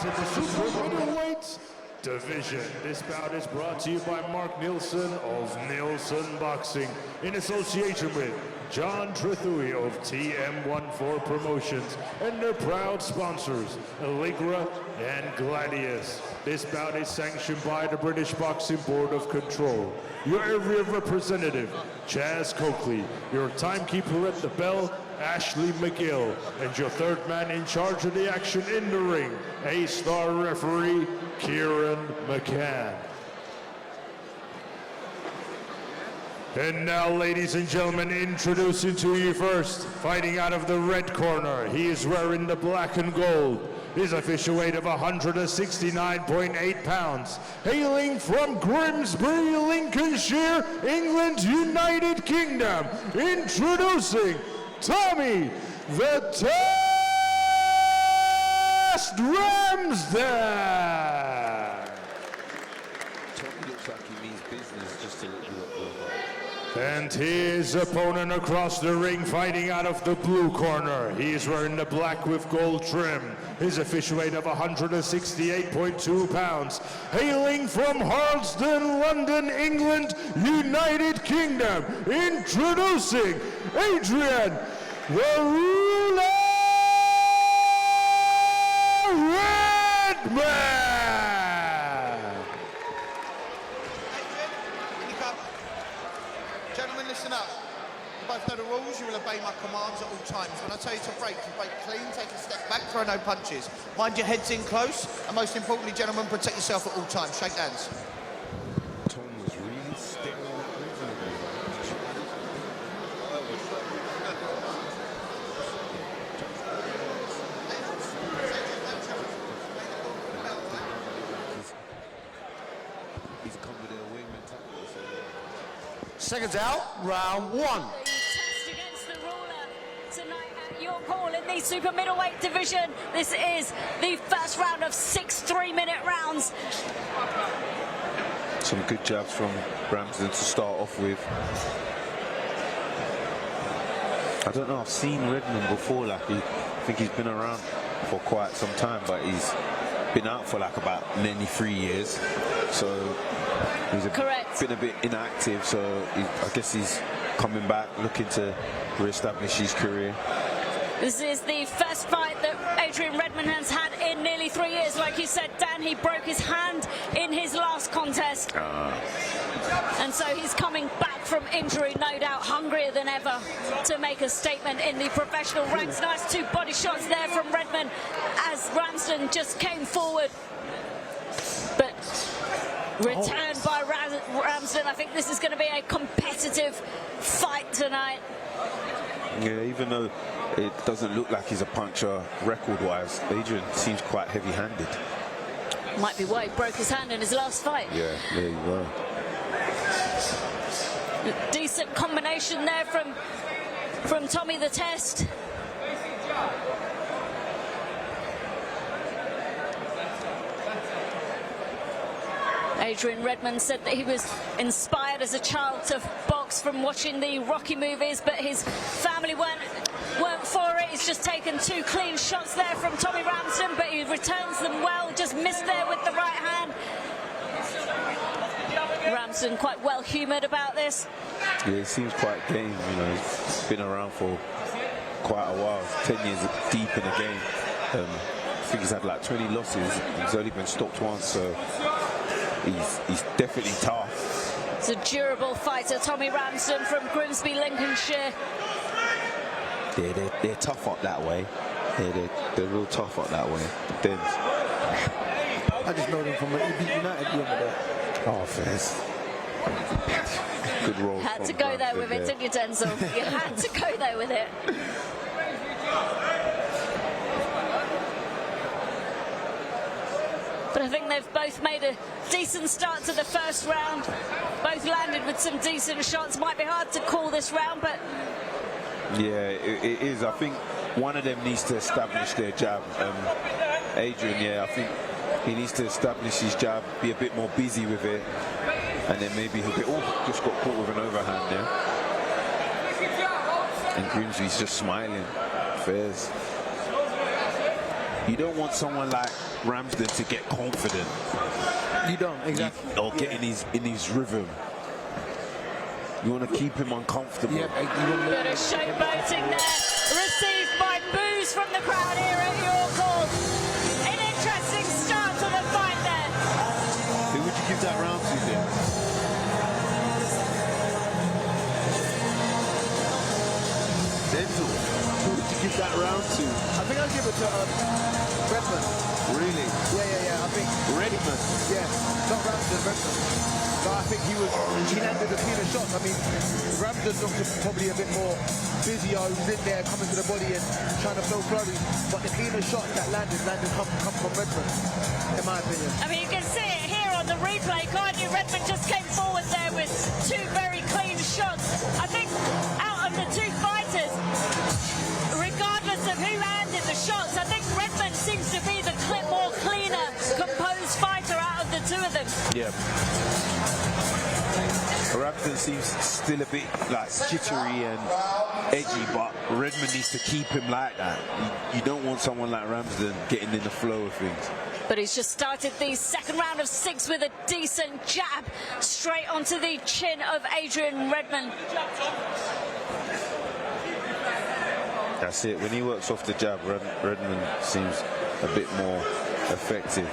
in the super middleweight division. This bout is brought to you by Mark Nielsen of Nielsen Boxing in association with John Trithui of TM14 Promotions and their proud sponsors, Allegra and Gladius. This bout is sanctioned by the British Boxing Board of Control. Your area representative, Chaz Coakley. Your timekeeper at the bell, Ashley McGill. And your third man in charge of the action in the ring, A-star referee, Kieran McCann. And now, ladies and gentlemen, introducing to you first, fighting out of the red corner. He is wearing the black and gold. His official weight of 169.8 pounds. Hailing from Grimsby, Lincolnshire, England, United Kingdom. Introducing Tommy the Test Ramsden. Tommy looks like he means business just to look. And his opponent across the ring, fighting out of the blue corner. He is wearing the black with gold trim. His official weight of 168.2 pounds. Hailing from Ramsden, London, England, United Kingdom. Introducing Adrian, the ruler Redman. Gentlemen, listen up. You both know the rules. You will obey my commands at all times. When I tell you to break, you break clean, take a step back, throw no punches. Mind your heads in close, and most importantly, gentlemen, protect yourself at all times. Shake hands. Tom was really staring He's come with a away mentality. Seconds out, round one. Test against the ruler tonight at your call in the super middleweight division. This is the first round of 6 3-minute rounds. Some good jabs from Ramsden to start off with. I don't know, I've seen Redman before, like I think he's been around for quite some time, but he's been out for like about nearly 3 years. So he's been a bit inactive, so I guess he's coming back, looking to re-establish his career. This is the first fight that Adrian Redman has had in nearly 3 years. Like you said, Dan, he broke his hand in his last contest. And so he's coming back from injury, no doubt hungrier than ever to make a statement in the professional ranks. Nice 2 body shots there from Redman as Ramsden just came forward. But returned by Ramsden. I think this is going to be a competitive fight tonight. Yeah, even though it doesn't look like he's a puncher record-wise, Adrian seems quite heavy-handed. Might be why he broke his hand in his last fight. Yeah, there you go. Decent combination there from Tommy the Test. Adrian Redman said that he was inspired as a child to box from watching the Rocky movies, but his family weren't for it. He's just taken 2 clean shots there from Tommy Ramsden, but he returns them well, just missed there with the right hand. Ramsden quite well humoured about this. Yeah, he seems quite game, you know, he's been around for quite a while, 10 years deep in the game. I think he's had like 20 losses, he's only been stopped once, so he's definitely tough. It's a durable fighter, Tommy Ramsden from Grimsby, Lincolnshire. Yeah, they're tough up that way. Yeah, they're real tough up that way. Then I just know them from an EB United the other day. oh, fairs. Good roll. Had to go there with it, didn't you, Denzel? You had to go there with it. But I think they've both made a decent start to the first round. Both landed with some decent shots. Might be hard to call this round, but... Yeah, it is. I think one of them needs to establish their jab. Adrian, yeah, I think he needs to establish his jab, be a bit more busy with it, and then maybe he'll be... Oh, just got caught with an overhand there. And Grimsby's just smiling. Fairs. You don't want someone like Ramsden to get confident. You don't, exactly. Or get in his rhythm. You want to keep him uncomfortable. Bit of showboating there, received by boos from the crowd here at York Hall. An interesting start to the fight there. Who would you give that round to then? Denzel. Who would you give that round to? I think I'll give it to Redman. Really? Yeah. I think Redman. Yeah, not Ramsden, Redman. So I think he landed a cleaner shots. I mean, Ramsden was probably a bit more physio, was in there, coming to the body and trying to flow flurries. But the cleaner shots that landed come from Redman, in my opinion. I mean, you can see it here on the replay, can't you? Redman just came forward there with two very clean shots. I think out of the two fighters, regardless of who landed the shots, I think Redman seems to be the more cleaner, composed fighter out of the two of them. Yeah. Ramsden seems still a bit like jittery and edgy, but Redman needs to keep him like that. You don't want someone like Ramsden getting in the flow of things. But he's just started the second round of 6 with a decent jab straight onto the chin of Adrian Redman. That's it. When he works off the jab, Redman seems a bit more effective.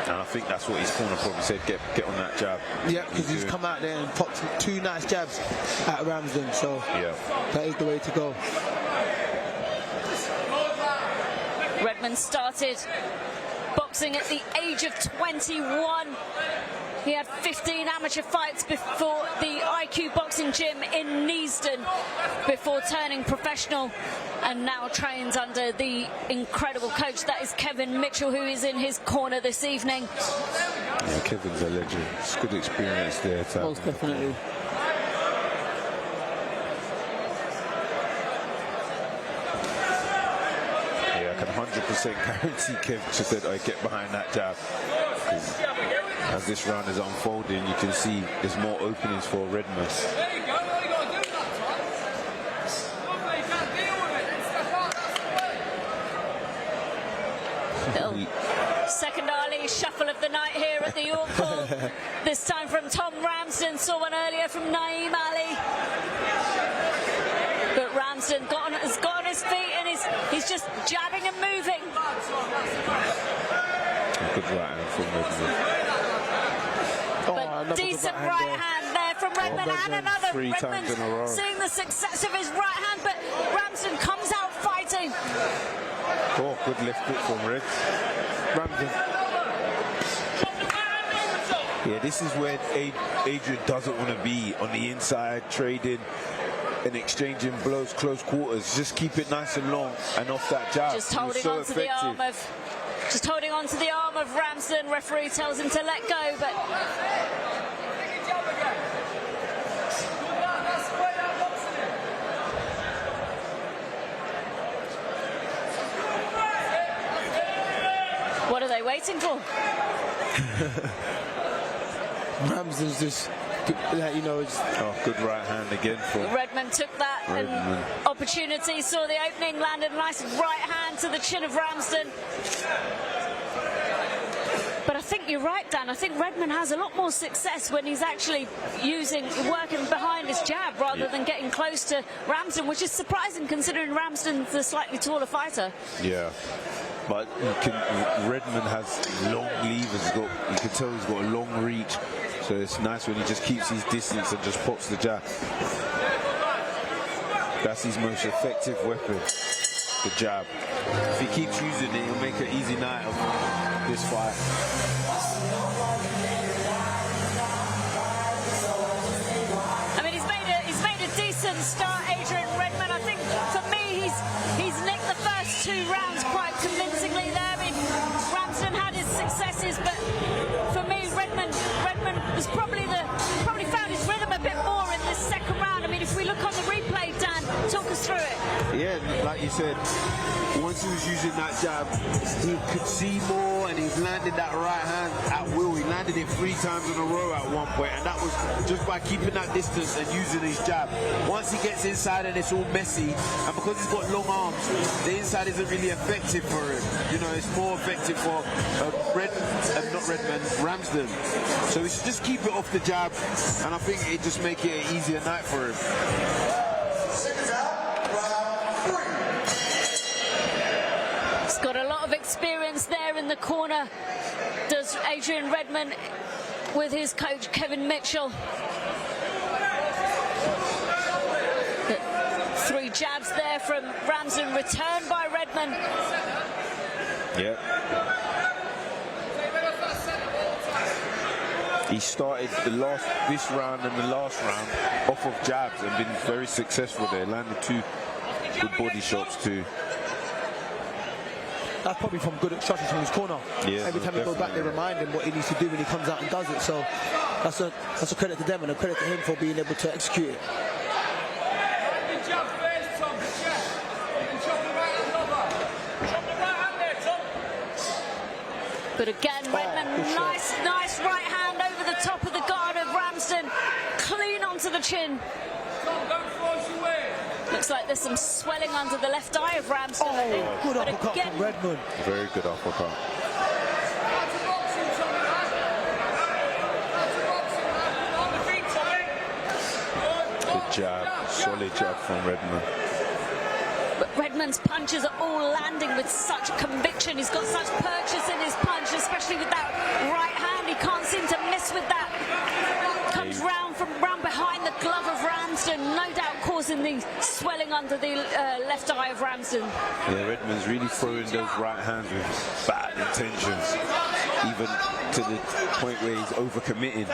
And I think that's what his corner probably said, get on that jab. Yeah, because he's come out there and popped 2 nice jabs at Ramsden, so yeah, that is the way to go. Redman started boxing at the age of 21. He had 15 amateur fights before the IQ boxing gym in Neasden before turning professional, and now trains under the incredible coach that is Kevin Mitchell, who is in his corner this evening. Yeah, Kevin's a legend. It's good experience there. Most definitely. Yeah, I can 100% guarantee Kev just said, "I get behind that jab." As this round is unfolding, you can see there's more openings for Redman. Second Ali shuffle of the night here at the York Hall. This time from Tom Ramsden, saw one earlier from Naeem Ali. But Ramsden has got on his feet and he's just jabbing and moving. Good right hand from Redman. But decent right hand there from Redman, and another. 3 times in a row. Seeing the success of his right hand, but Ramsden comes out fighting. Oh, good left foot from Ramsden. Yeah, this is where Adrian doesn't want to be, on the inside, trading and exchanging blows, close quarters. Just keep it nice and long and off that jab. Just holding on to the arm of Ramsden. Referee tells him to let go, but what are they waiting for? Ramsden's just, you know, good right hand again for Redman. Took that opportunity, saw the opening, landed a nice right hand to the chin of Ramsden. But I think you're right, Dan. I think Redman has a lot more success when he's actually working behind his jab rather than getting close to Ramsden, which is surprising considering Ramsden's the slightly taller fighter. Yeah. But Redman has long levers. You can tell he's got a long reach. So it's nice when he just keeps his distance and just pops the jab. That's his most effective weapon, the jab. If he keeps using it, he'll make an easy night of this fight. I mean, he's made a decent start, Adrian Redman. I think for me, he's nicked the first 2 rounds quite convincingly there. I mean, Ramsden had his successes, but for me, Redman was probably found his rhythm a bit more in this second round. I mean, if we look on the replay, Dan, talk us through it. Yeah, like you said, once he was using that jab, he could see more, and he's landed that right hand at will. He landed it 3 times in a row at one point, and that was just by keeping that distance and using his jab. Once he gets inside and it's all messy, and because he's got long arms, the inside isn't really effective for him. You know, it's more effective for Ramsden. So we should just keep it off the jab, and I think it just make it an easier night for him. He's got a lot of experience there in the corner, does Adrian Redman, with his coach Kevin Mitchell. 3 jabs there from Ramsden, returned by Redman. Yeah. He started this round and the last round off of jabs and been very successful there. Landed 2 good body shots too. That's probably from good instructions from his corner. Yeah, every time he goes back, they remind him what he needs to do when he comes out and does it. So that's a credit to them and a credit to him for being able to execute it. But again, Redman, nice right hand over the top of the guard of Ramsden, clean onto the chin. Looks like there's some swelling under the left eye of Ramsden. Oh, good uppercut from Redman. Very good uppercut. Good jab, solid jab from Redman. But Redman's punches are all landing with such conviction. He's got such purchase in his punch, especially with that right hand. He can't seem to miss with that. Comes round behind the glove of Ramsden, no doubt causing the swelling under the left eye of Ramsden. Yeah, Redman's really throwing those right hands with bad intentions, even to the point where he's overcommitting.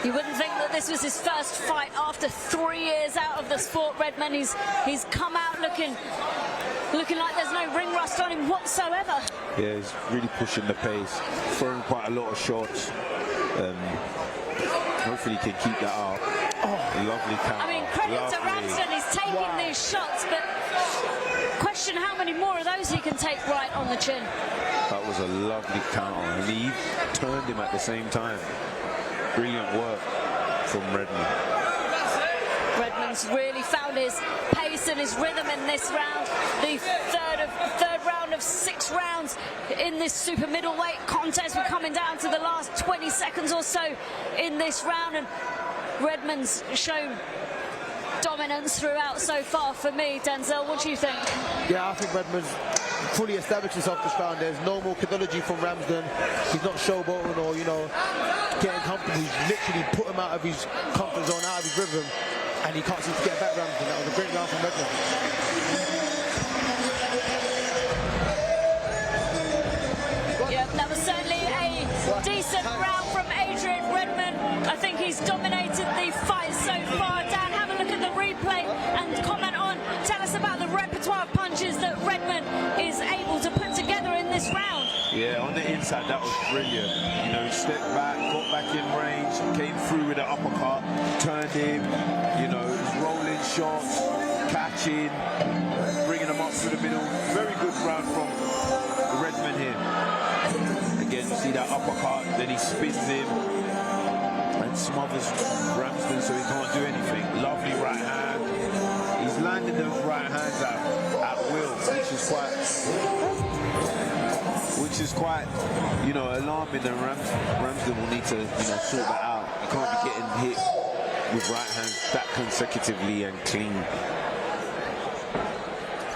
You wouldn't think that this was his first fight after 3 years out of the sport, Redman. He's come out looking like there's no ring rust on him whatsoever. Yeah, he's really pushing the pace, throwing quite a lot of shots. Hopefully he can keep that up. Oh, lovely counter. I mean, credit to Ramsden, he's taking these shots, but question how many more of those he can take right on the chin. That was a lovely counter, and he turned him at the same time. Brilliant work from Redman. Redman's really found his pace and his rhythm in this round. The third round of 6 rounds in this super middleweight contest. We're coming down to the last 20 seconds or so in this round, and Redman's shown dominance throughout so far for me. Denzel, what do you think? Yeah, I think Redman's fully established himself this round. There's no more methodology from Ramsden. He's not showboating or, you know, getting comfortable. He's literally put him out of his comfort zone, out of his rhythm, and he can't seem to get back Ramsden. That was a great round from Redman. Yeah, that was certainly a decent round from Adrian Redman. I think he's dominated the fight so far. Dan, have a look at the replay and comment on, tell us about the repertoire of punches that Redman is able to put together in this round. Yeah, on the inside, that was brilliant. You know, he stepped back, got back in range, came through with an uppercut, turned him, you know, rolling shots, catching, bringing him up through the middle. Very good round from Redman here. Again, you see that uppercut, then he spins him and smothers Ramsden so he can't do anything. Lovely right hand. He's landing those right hands at will, which is quite, you know, alarming, and Ramsden will need to, you know, sort that out. You can't be getting hit with right hands that consecutively and clean.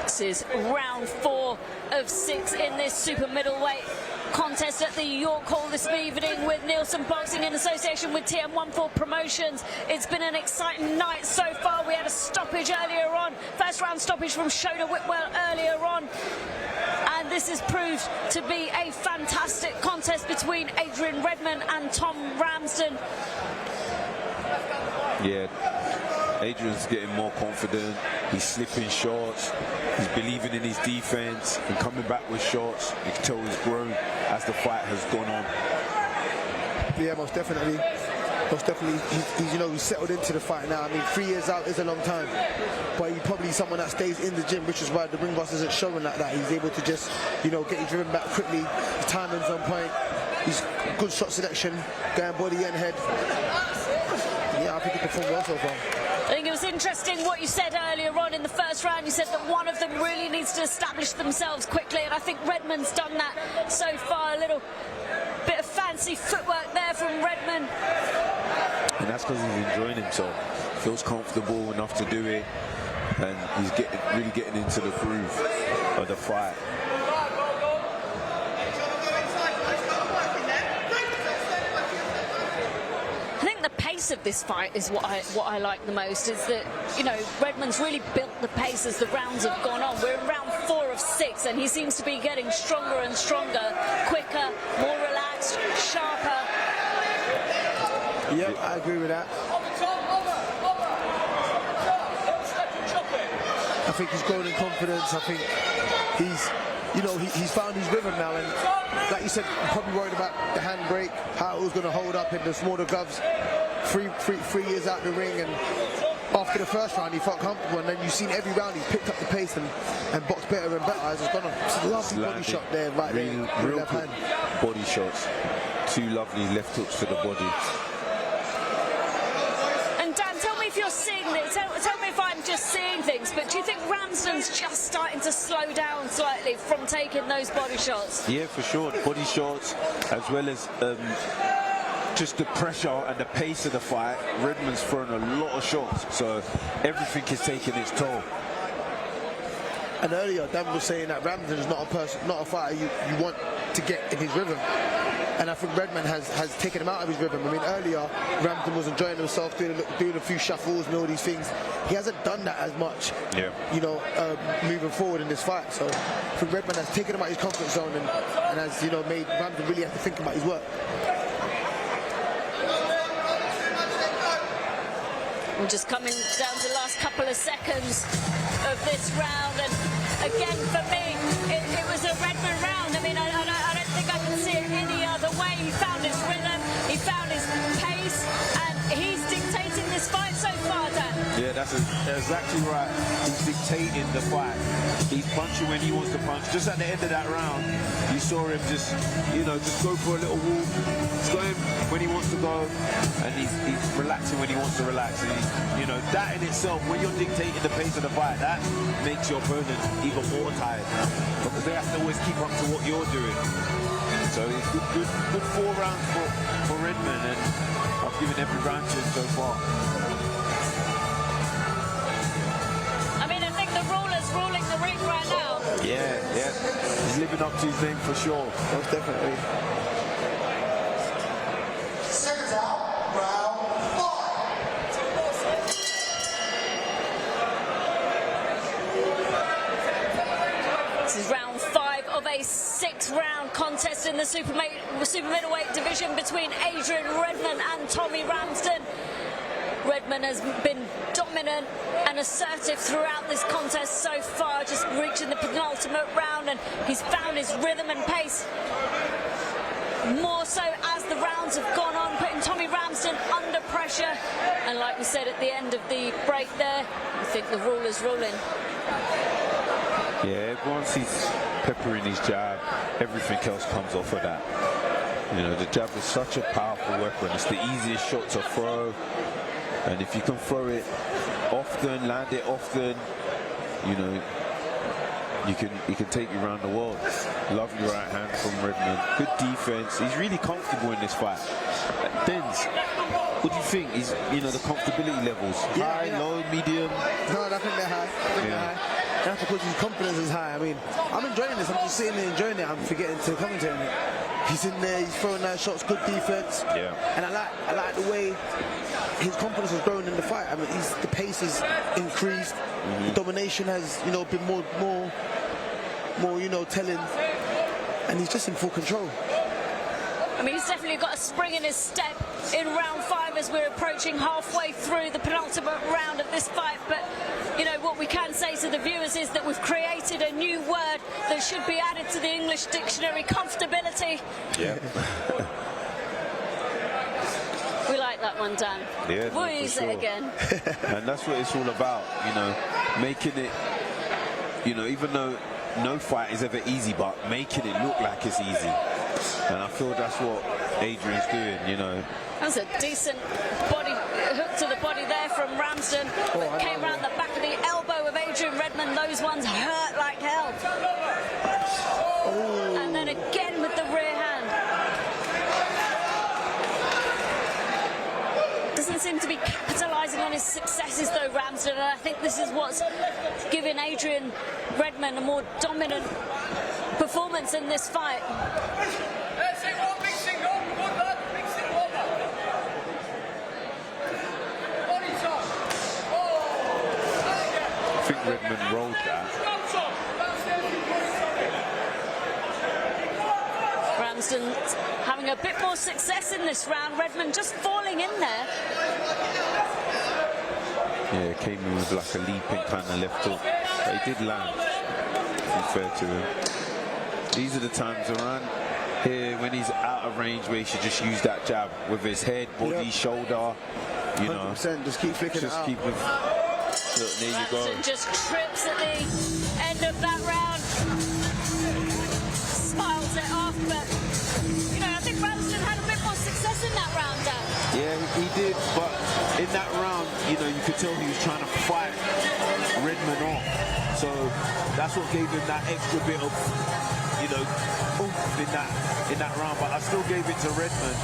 This is round 4 of 6 in this super middleweight contest at the York Hall this evening with Nielsen Boxing in association with TM14 Promotions. It's been an exciting night so far. We had a stoppage earlier on, first round stoppage from Shona Whitwell earlier on, and this has proved to be a fantastic contest between Adrian Redman and Tom Ramsden. Yeah, Adrian's getting more confident. He's slipping shots. He's believing in his defense and coming back with shots. You can tell he's grown as the fight has gone on. Yeah, most definitely. Most definitely. He's, you know, he's settled into the fight now. I mean, 3 years out is a long time, but he's probably someone that stays in the gym, which is why the ring boss isn't showing like that. He's able to just, you know, get his driven back quickly. His timing's on point. He's good shot selection, going body and head. Yeah, I think he performed well so far. I think it was interesting what you said earlier on in the first round. You said that one of them really needs to establish themselves quickly, and I think Redman's done that so far. A little bit of fancy footwork there from Redman. And that's because he's enjoying himself. Feels comfortable enough to do it, and he's really getting into the groove of the fight. I think the pace of this fight is what I like the most. Is that, you know, Redman's really built the pace as the rounds have gone on. We're in round 4 of 6, and he seems to be getting stronger and stronger, quicker, more relaxed, sharper. Yeah, I agree with that. I think he's grown in confidence. I think he's found his rhythm now, and like you said, probably worried about the handbrake, how it was going to hold up in the smaller gloves. 3 years out the ring, and after the first round he felt comfortable, and then you've seen every round he's picked up the pace and boxed better and better as it's gone on. It's a lovely body shot there, right there, real left hand. Body shots, 2 lovely left hooks to the body. And Dan, tell me if you're seeing this. Tell me if I'm just seeing things, but do you think Ramsden's just starting to slow down slightly from taking those body shots? Yeah, for sure. Body shots, as well as just the pressure and the pace of the fight. Redman's thrown a lot of shots, so everything is taking its toll. And earlier, Dan was saying that Ramsden is not a fighter you want to get in his rhythm. And I think Redman has taken him out of his rhythm. I mean, earlier, Ramsden was enjoying himself, doing a few shuffles and all these things. He hasn't done that as much, you know, moving forward in this fight. So I think Redman has taken him out of his comfort zone and has, you know, made Ramsden really have to think about his work. We're just coming down to the last couple of seconds of this round, and again, for me, it was a Redman round. I mean, I don't think I can see it any other way. He found his rhythm, he found his pace, and he's dictating this fight so far, Dan. Yeah, that's exactly right. He's dictating the fight. He's punching when he wants to punch. Just at the end of that round, you saw him just go for a little walk. He's going when he wants to go, and he's relaxing when he wants to relax. And you know, that in itself, when you're dictating the pace of the fight, that makes your opponent even more tired, because they have to always keep up to what you're doing. So it's good 4 rounds for Redman, and I've given every round to him so far. I mean, I think the ruler's ruling the ring right now. Yeah. He's living up to his name for sure. Most definitely. Seconds out, round 5. This is round 5 of a 6-round contest in the super middleweight division between Adrian Redman and Tommy Ramsden. Redman has been dominant and assertive throughout this contest so far, just reaching the penultimate round, and he's found his rhythm and pace more so as the rounds have gone on, putting Tommy Ramsden under pressure. And like we said at the end of the break there, I think the ruler's ruling. Yeah, once he's peppering his jab, everything else comes off of that. You know, the jab is such a powerful weapon. It's the easiest shot to throw, and if you can throw it often, land it often, you know, you can take you around the world. Lovely right hand from Redman. Good defense. He's really comfortable in this fight. Denz, what do you think? He's, you know, the comfortability levels, high, low, medium? No, I think they're high. That's because his confidence is high. I mean, I'm enjoying this. I'm just sitting there enjoying it. I'm forgetting to commentate on it. He's in there, he's throwing nice shots, good defense. Yeah. And I like the way his confidence has grown in the fight. I mean, the pace has increased. The domination has, you know, been more, you know, telling. And he's just in full control. I mean, he's definitely got a spring in his step. in round 5 as we're approaching halfway through the penultimate round of this fight. But, you know, what we can say to the viewers is that we've created a new word that should be added to the English dictionary: comfortability. Yeah. We like that one, Dan. Yeah, We'll no, use for it sure. again. And that's what it's all about, you know, making it, you know, even though no fight is ever easy, but making it look like it's easy. And I feel that's what Adrian's doing, you know. That's a decent body hook to the body there from Ramsden. But came round the back of the elbow of Adrian Redman. Those ones hurt like hell. And then again with the rear hand. Doesn't seem to be capitalising on his successes though, Ramsden, and I think this is what's giving Adrian Redman a more dominant performance in this fight. I think Redman rolled that. Ramsden having a bit more success in this round. Redman just falling in there. Yeah, came in with like a leaping kind of left hook, but he did land, to be fair to him. These are the times around here when he's out of range where he should just use that jab with his head, body, shoulder, you know. 100%, just keep flicking it out. Keep it. Look, there you go. Ramsden just trips at the end of that round. Smiles it off, but, you know, I think Ramsden had a bit more success in that round, Dan. Yeah, he did, but in that round, you know, you could tell he was trying to fight Redman off. So that's what gave him that extra bit of, you know, oomph in that round. But I still gave it to Redman.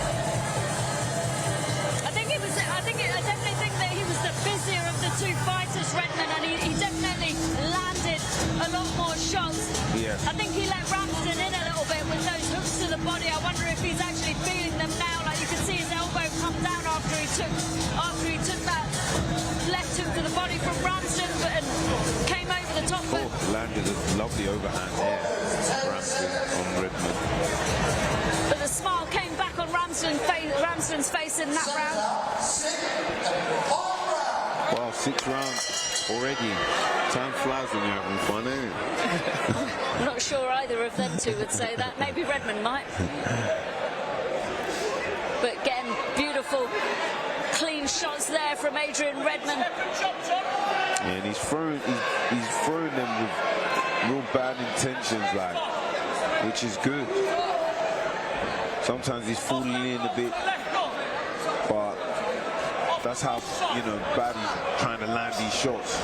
I definitely think that he was the busier of the two fighters, Redman, and he definitely landed a lot more shots. Yeah. I think he let Ramsden in a little bit with those hooks to the body. I wonder if he's actually feeling them now. Like, you can see his elbow come down after he took that left hook to the body from Ramsden, and came over the top. But Landed a lovely overhand there, Ramsden on Redman. But the smile came back on Ramsden's face in that round. Wow, 6 rounds already. Time flies when you're having fun, ain't it? I'm not sure either of them two would say that. Maybe Redman might. But again, beautiful, clean shots there from Adrian Redman. Yeah, and he's throwing them with real bad intentions, like, which is good. Sometimes he's falling in a bit, but that's how, you know, bad he's trying to land these shots.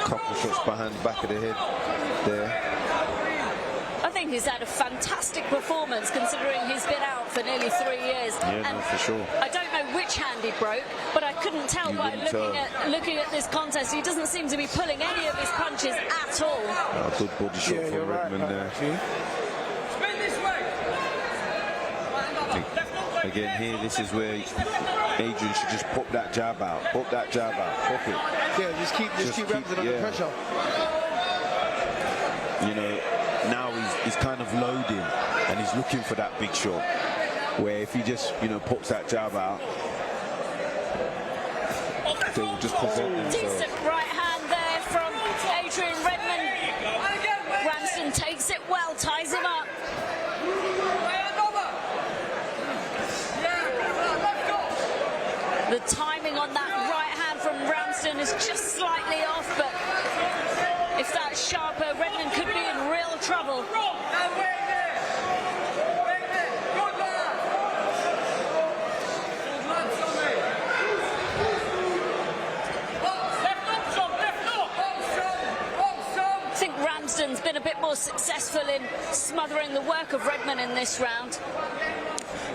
Couple shots behind the back of the head there. I think he's had a fantastic performance considering he's been out for nearly 3 years. Yeah, no, for sure. I don't know which hand he broke, but I couldn't tell by looking at this contest. He doesn't seem to be pulling any of his punches at all. Good body shot from Redman there. Again, here, this is where Adrian should just pop that jab out. Pop that jab out. Pop it. Yeah, just keep Ramsden under pressure. You know, now he's kind of loading and he's looking for that big shot. Where if he just, you know, pops that jab out, they will just present themselves. Decent right hand there from Adrian Redman. Ramsden takes it well, ties him up. The timing on that right hand from Ramsden is just slightly off, but if that's sharper, Redman could be in real trouble. I think Ramsden's been a bit more successful in smothering the work of Redman in this round.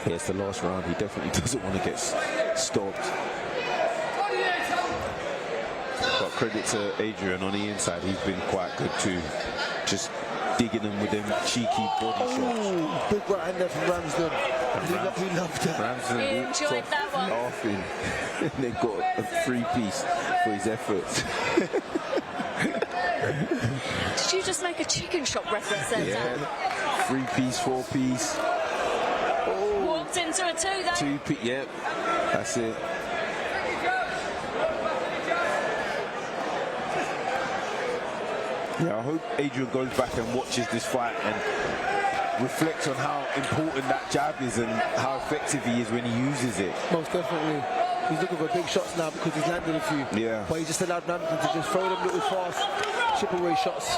Yeah, it's the last round. He definitely doesn't want to get stopped. But credit to Adrian on the inside. He's been quite good too. Just digging them with them cheeky body shots. Big right hand there from Ramsden. He loved that. Ramsden He enjoyed that one. laughing. And they got a 3-piece for his efforts. Did you just make a chicken shop reference there, Dan? Yeah. 3-piece, 4-piece. What locked into a 2 though. Yep, that's it. Yeah, I hope Adrian goes back and watches this fight and reflects on how important that jab is and how effective he is when he uses it. Most definitely. He's looking for big shots now because he's landed a few. Yeah. But he just allowed Ramsden to just throw them little fast chip away shots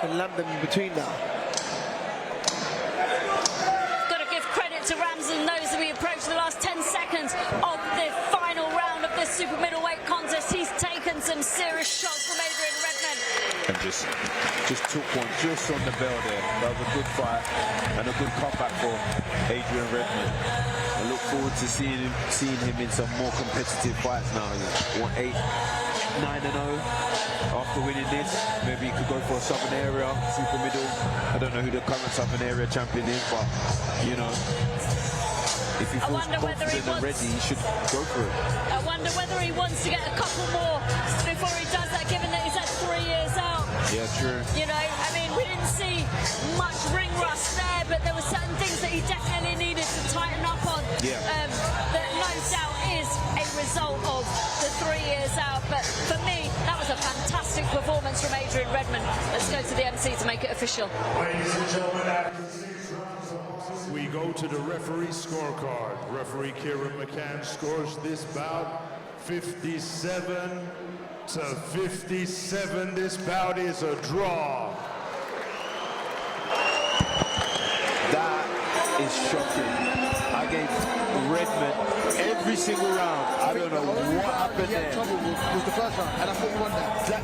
and land them in between now. Got to give credit to Ramsden. Knows that we approach the last 10 seconds of the final round of this super middleweight contest. He's taken some serious shots from Adrian Redman. And just took one just on the bell there. That was a good fight and a good comeback for Adrian Redman. I look forward to seeing him in some more competitive fights now. He's 8-9-0 after winning this. Maybe he could go for a Southern Area, super middle. I don't know who the current Southern Area champion is, but you know, if he feels confident and ready, he should go for it. I wonder whether he wants to get a couple more before he does that, given that he's had 3 years out. Yeah, true. You know, I mean, we didn't see much ring rust there, but there were certain things that he definitely needed to tighten up on. Yeah. That no doubt is a result of the 3 years out. But for me, that was a fantastic performance from Adrian Redman. Let's go to the MC to make it official. Ladies and gentlemen, we go to the referee scorecard. Referee Kieran McCann scores this bout 57 to 57. This bout is a draw. That is shocking. I gave Redman every single round. I don't know what happened there. Trouble was the first round, and I thought he won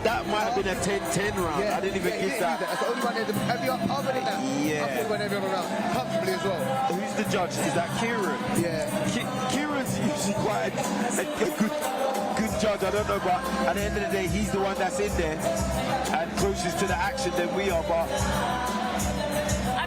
That might have been a 10-10 round. I didn't even give that. That's the only one. Every other than that, Yeah. I thought he won every other round comfortably as well. Who's the judge? Is that Kieran? Yeah. Kieran's usually quite a good judge. I don't know, but at the end of the day, he's the one that's in there and closest to the action than we are. But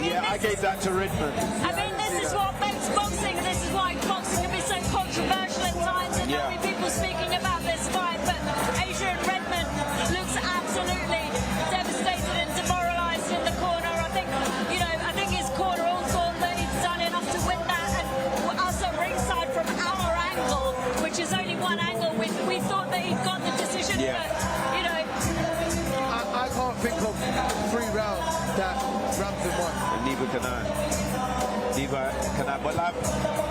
I gave that to Redman. I mean, this is what makes boxing. This is why boxing can be so controversial at times, and there'll be people speaking about this fight. But Adrian Redman looks absolutely devastated and demoralised in the corner. I think his corner all thought that he'd done enough to win that, and us at ringside from our angle, which is only one angle, we thought that he'd got the decision. Yeah. But, you know, I can't think of 3 rounds that Ramsden won. And neither can I. But like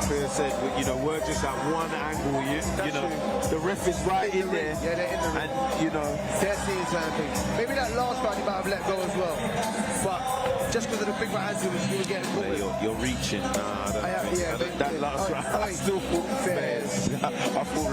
Chris said, you know, we're just at one angle. You know, the ref is right in there. Yeah, they're in the ring. And you know, They're seeing something. Maybe that last round he might have let go as well. But just because of the big right hands he was getting caught. you're reaching. Nah, I don't think. Yeah, That last round, I still thought fair. I thought